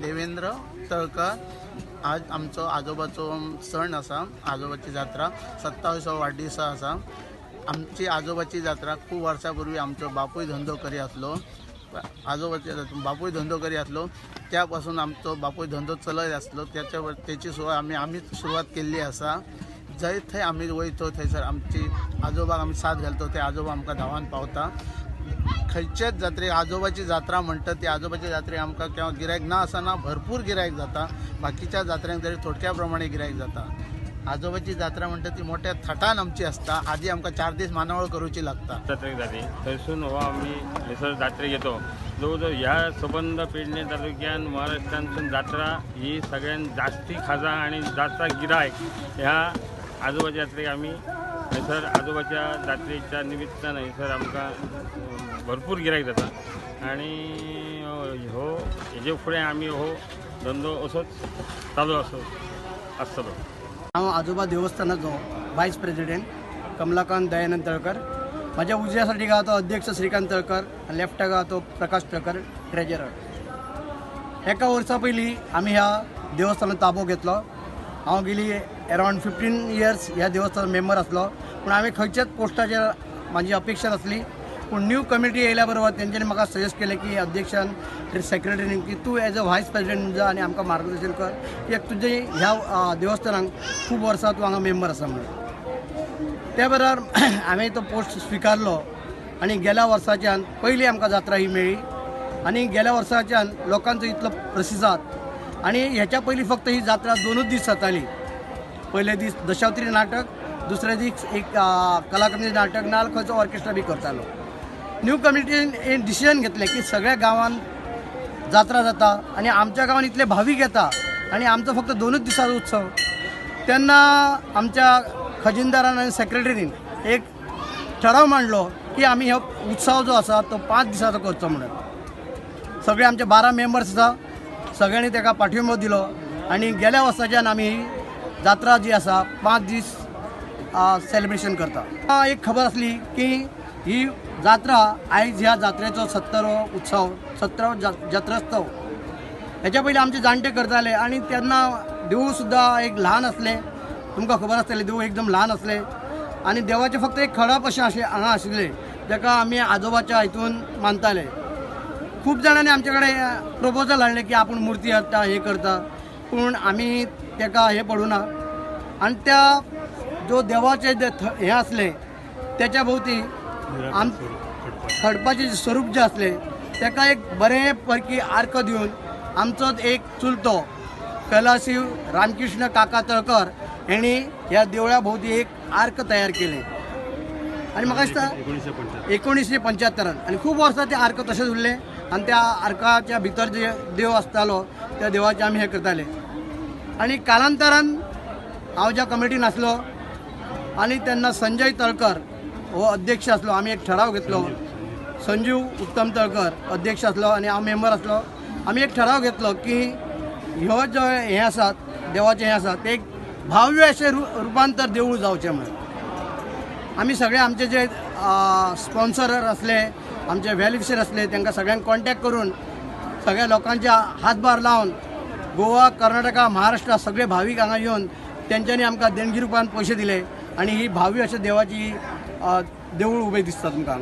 देवेंद्र तळकर। आज आमचो आजोबाचो सण आसा, आजोबाची जात्रा 27वा वाढदिवस आसा। आमची आजोबाची जात्रा खूप वर्षापूर्वी आमचो बापूय धंदो करी आसलो। आजोबाची बापूय धंदो करी आसलो, त्यापासून आमचो बापूय धंदो चलत आसलो। त्याची सुरुवात आम्हीच सुरुवात केल्ली आसा। जंय थंय आमी वयतो थंयसर आमची आजोबाक आमी साथ घालतो, ते आजोबा आमकां धांवान पावता। खंयचेच जात्रेक आजोबाची जात्रा म्हणटा ती आजोबाच्या जात्रेक आमकां केव्हा गिरायक ना आसना भरपूर गिरायक जाता। बाकीच्या जात्र्यांक तरी थोडक्या प्रमाणे गिरायक जाता। आजोबाची जात्रा म्हणटा ती मोठ्या थाटान आमची आसता। आधी आमकां 4 दीस मानावळ करूची लागता। जात्रेक जाली थंयसून हो आमी थंयसर जात्रेक येतो। जवळ जवळ ह्या सबंद पेडणे तालुक्यान महाराष्ट्रांतसून जात्रा ही सगळ्यात जास्ती खाजा आणि जास्त गिरायक ह्या आजोबाच्या जात्रेक आमी थंयसर आजोबाच्या जात्रेच्या निमित्तान थंयसर आमकां भरपूर गिरायक जाता। आणि हो हेजे फुडें आमी हो धंदो असोच चालू आसतलो। हांव आजोबा देवस्थानाचो वायस प्रेसिडेंट कमलाकांत दयानंद तळकर। माझ्या उजव्या सायडीक आहा तो अध्यक्ष श्रीकांत तळकर आनी लेफ्टाक आहा तो प्रकाश तळकर ट्रेजरर। एका वर्सा पयलीं आमी ह्या देवस्थानात ताबो घेतलो। हांव गेली अरावंड 15 इयर्स ह्या देवस्थानात मेंबर आसलो, पूण हांवें खंयच्याच पोस्टाचेर म्हाजी अपेक्षा नासली। पूण न्यू कमिटी येयल्या बरोबर तेंच्यांनी म्हाका सजेस्ट केलें की अध्यक्षान सेक्रेटरीन की तूं एज अ व्हायस प्रेसिडेंट जा आनी आमकां मार्गदर्शन कर, कित्याक तुजे ह्या देवस्थानाक खूब वर्सां तूं हांगा मेंबर आसा म्हणून। त्या बरोबर हांवें तो पोस्ट स्विकारलो आनी गेल्या वर्साच्यान पयली आमकां जात्रा ही मेळ्ळी। आनी गेल्या वर्साच्यान लोकांचो इतलो प्रतिसाद। आनी हेच्या पयलीं फक्त ही जात्रा 2 दीस जाताली। पयले दीस दशावतारी नाटक, दुसरे दीस एक कलाकृती नाटक नाल खंयचो ऑर्केस्ट्रा बी करतालो। न्यू कमिटीन एक डिसिजन घेतलें की सगळ्या गांवांत जात्रा जाता आनी आमच्या गांवांत इतले भावीक येता आनी आमचो फक्त 2 दिसांचो उत्सव। तेन्ना आमच्या खजिनदारान आनी सेक्रेटरीन एक ठराव मांडलो की आमी हो उत्सव जो आसा तो 5 दिसांचो करचो म्हणून। सगळे आमचे 12 मेंबर्स आसा, सगळ्यांनी ताका पाठिंबो दिलो आनी गेल्या वर्साच्यान आमी जात्रा जी आसा 5 दीस सेलिब्रेशन करता। एक खबर आसली की ही जात्रा आयज ह्या जात्रेचो 70वो उत्सव, 70वो जत्रोत्सव। हेच्या पयलीं आमचे जाणटे करताले आनी तेन्ना देवूळ सुद्दां एक ल्हान आसलें। तुमकां खबर आसतलें देवूळ एकदम ल्हान आसलें आनी देवाचें फक्त एक खडप अशें हांगा आशिल्लें, जाका आमी आजोबाच्या हितून मानताले। खूब जाणांनी आमचे कडेन प्रपोजल हाडलें की आपूण मुर्ती हाडटा हे करता, पूण आमी ताका हे पडूना। आनी त्या जो देवाचें हें आसलें त्याच्या भोवती खडपाचें स्वरूप जें आसलें ताका एक बरे पैकी आर्क दिवन आमचोच एक चुलतो कैलासीव रामकृष्ण काका तळकर हेणी ह्या देवळा भोवती एक आर्क तयार केलें। आनी म्हाका दिसता 1975 आनी खूब वर्सां तें आर्क तशेंच उरलें आनी त्या आर्काच्या भितर जे देव आसतालो त्या देवाचें आमी हें करताले। आनी कालांतरान हांव ज्या कमिटीन आसलो आनी तेन्ना संजय तळकर हो अध्यक्ष आसलो। आमी एक ठराव घेतलो, संजीव उत्तम तळकर अध्यक्ष आसलो आनी हांव मेंबर आसलो। आमी एक ठराव घेतलो की ह्यो जो हें आसा देवाचें हें आसा तें एक भाव्य अशें रुपांतर देवूळ जावचें म्हणून। आमी सगळे आमचे जे स्पॉन्सर आसले, आमचे वेलविशर आसले, तांकां सगळ्यांक कॉन्टॅक्ट करून सगळ्या लोकांचे हातभार लावन गोवा, कर्नाटका, महाराष्ट्रा सगळे भावीक हांगा येवन तेंच्यांनी आमकां देणगी रुपान पयशे दिले आनी ही भावी अशें देवाची देवूळ उबें दिसता तुमकां।